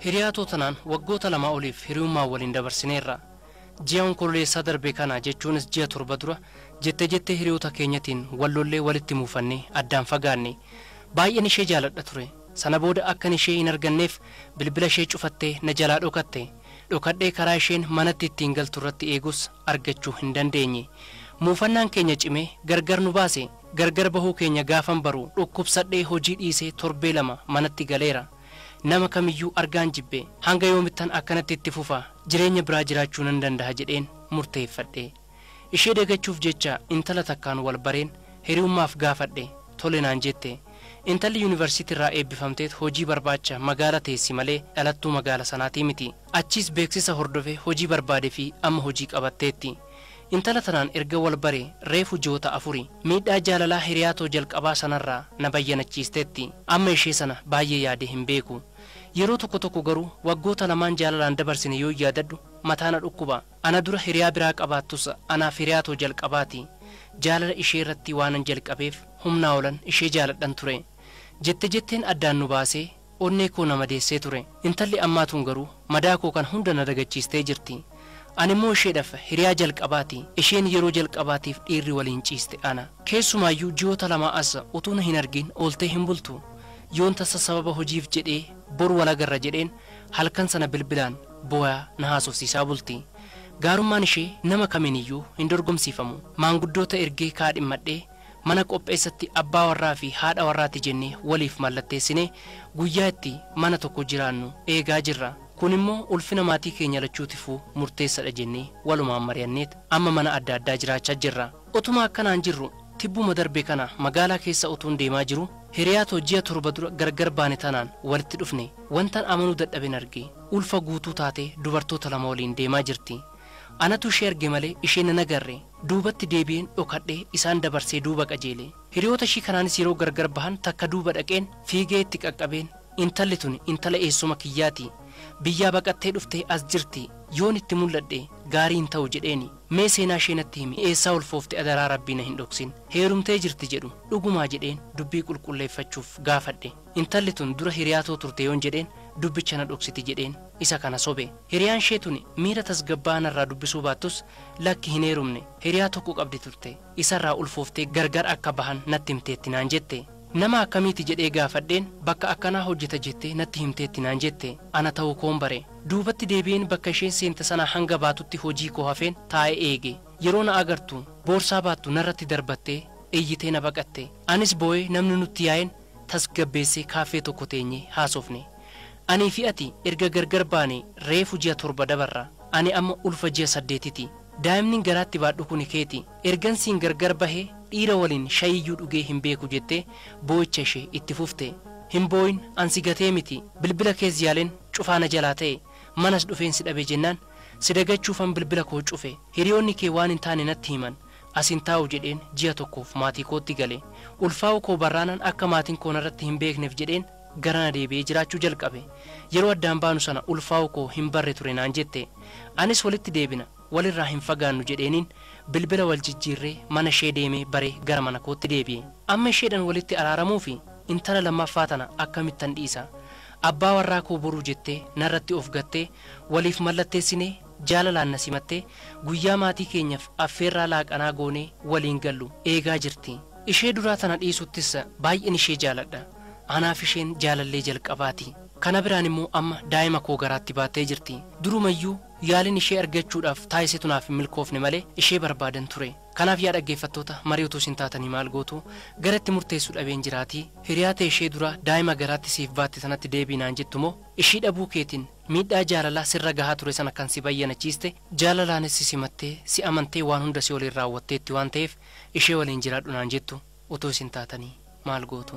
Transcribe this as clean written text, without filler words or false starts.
Hiriyaatoo tanaan waggoota lama oliif hiriyummaa waliin dabarsineerra. Ji'a onkololeessaa darbe kana jechuunis ji'a torba dura jettee hiriyoota keenyatiin wallollee walitti muufannee addaan fagaanne. Baay'een ishee jaaladha ture. Sana booda akkan ishee hin arganneef bilbila ishee cufattee na jalaa dhokatte. Dhokadhee karaa isheen manatti ittiin galtu irratti eegus argachuu hin dandeenye. Muufannaan keenya cimee gargar nu baase. Gargar bahuu keenya gaafan baru dhukkubsadhee hojii dhiisee torbee lama manatti galeera. Nama kamiyyuu argaan jibbe hanga yoomittan akkanatti itti fufa jireenya biraa jiraachuu nan danda'a jedheen murteeffadhe. Ishee dagachuuf jecha intala takkaan wal bareen hiriyummaaf gaafadhe tole naan jette. Intalli yuunivarsiitii irraa eebbifamteet hojii barbaacha magaala teessi malee dhalattuu magaala sanaatii miti. Achiis beeksisa hordofee hojii barbaade fi amma hojii qabatteetti. Intala tanaan erga wal bare reefu ji'oota afuri miidhaa jaalalaa hiriyaatoo jalqabaa sanarraa na bayyanachiisteetti. Amma ishee sana baay'ee yaade hin beeku. Yeroo tokko garuu waggoota lamaan jaalalaan dabarsine yoo yaadadhu mataana dhukkuba. Ana dura hiriyaa biraa qabaattus anaaf hiriyaatoo jalqabaati. Jaalala ishee irratti waanan jalqabeef humnaa olan ishee jaaladhan ture. Jetteen addaan nu baasee onnee koo na madeessee ture. Intalli ammaatuun garuu madaa koo kan hunda na dagachiistee jirti. Ani immoo isheedhaaf hiriyaa jalqabaati. Isheen yeroo jalqabaatiif dhiirri waliin ciiste ana. Keessumaayyuu ji'oota lama as utuu na hin argin ooltee hin bultu. Yoon tasa sababa hojiif jedhee bor walagarra jedheen halkan sana bilbilaan boo'aa na haasofsiisaa bulti. Gaarummaan ishee nama kamiiniyyuu hin dorgomsiifamu. Maanguddoota ergee kaadhimmadhee mana qopheessatti abbaa warraa fi haadha warraati jennee waliif mallatteessinee guyyaa itti mana tokko jiraannu eegaa jirra. Kun immoo ulfina maatii keenya lachuutifuu murteessadha jennee walumaan mari'anneet amma mana adda addaa jiraachaa jirra. Utuma akkanaan jirru tibbuma darbe kana magaalaa keessa utuun deemaa jiru hiriyaatoo ji'a torba dura gargar baane tanaan walitti dhufne. Wantan amanuu dadhaben arge ulfa guutuu taatee dubartoota lama waliin deemaa jirti. Anatu ishee arge malee isheen na agarre. Duubatti deebi'een dhokadhee isaan dabarsee duuba qajeele. Hiriyoota ishii kanaanis yeroo gargar bahan takka duuba dhaqeen fiigee itti qaqqabeen intalli tun intala eessuma kiyyaati. Biyyaa baqattee dhuftee as jirti. Yoon itti mul'adhe gaarii hin ta'u jedheeni. Mee seenaa ishee natti himi eessaa ulfoofte adaraa rabbii na hin dhoksin. Heerumtee jirti jedhu dhugumaa jedheen dubbii qulqulleeffachuuf gaafadhe. Intalli tun dura hiriyaatoo turte yoon jedheen dubbicha na dhoksiti jedheen isa kana sobe. Hiriyaan ishee tun miira tasgabbaa'anarraa dubbisuu baattus lakki hin heerumne. Hiriyaa tokko qabdi turte. Isarraa ulfooftee gargar akka bahan natti himteetti naan jette. Nama akkamiiti jedhee gaafadheen bakka akkanaa hojjeta jettee natti himteetti naan jette. Ana ta'uu koon bare. Duubatti deebi'een bakka isheen seente sana hanga baatutti hojii koo hafeen taa'ee eege. Yeroo na agartu boorsaa baattu narratti darbattee eeyyitee na baqatte. Anis boo'ee namni nutti yaa'een tasgabbeessee kaafee tokko teenyee haasofne.Anii fi ati erga gargar baane reefu ji'a torba dabarra. Ani amma ulfa ji'a 8ti. Daa'imni garaatti baadhu kun keeti. Ergansiin gargar bahee dhiira waliin shayiyyuu dhugee hin beeku jettee boo'icha ishee itti fufte. Hin boo'in ansi gatee miti. Bilbila kees yaaleen cufaana jalaa ta'e. Manas dhufeen si dhabe jennaan si dagachuufan bilbila koo cufe. Hiriyoonni kee waan hin taane natti himan. Asin taa'u jedheen ji'a tokkoof maatii kootti gale. Ulfaa'u koo barraanan akka maatiin koo narratti hin beekneef jedheen gara na deebi'ee jiraachuu jalqabe. Yeroo addaan baanu sana ulfaa'u koo hin barre ture naan jette. Anis walitti deebina walirraa hin fagaannu jedheeniin bilbila wal jijjiirree mana ishee deemee bare gara mana kootti deebi'e. Amma isheedhaan walitti araaramuu fi intala lammaffaa tana akkamittan dhiisa. Abbaa warraa koo boruu jettee narratti of gattee waliif mallatteessinee jaalalaan na simattee guyyaa maatii keenyaaf affeerraa laaqanaa goonee waliin gallu eegaa jirti. Ishee duraa tana dhiisuttis baay'een ishee jaaladha. Anaaf isheen jaalallee jalqabaati. Kana biraan immoo amma daa'ima koo garaatti baattee jirti. Durumayyuu yaalin ishee argachuudhaaf taasise naaf hin milkoofne malee ishee barbaadan ture. Kanaaf yaa dhaggeeffattoota marii utuu isin taatanii maal gootu garatti murteessuu dhabeen jiraatii hiriyaata ishee dura daa'ima garaatti siif baatte sanatti deebiinaan jettu moo ishii dhabuu keetiin miidhaa jaalalaa sirra gahaa ture sana kan si bayyanachiiste jaalalaanis si simattee si amantee waan hunda si waliin raawwatteetti waan ta'eef ishee waliin jiraadhu naan jettu utuu isin taatanii maal gootu.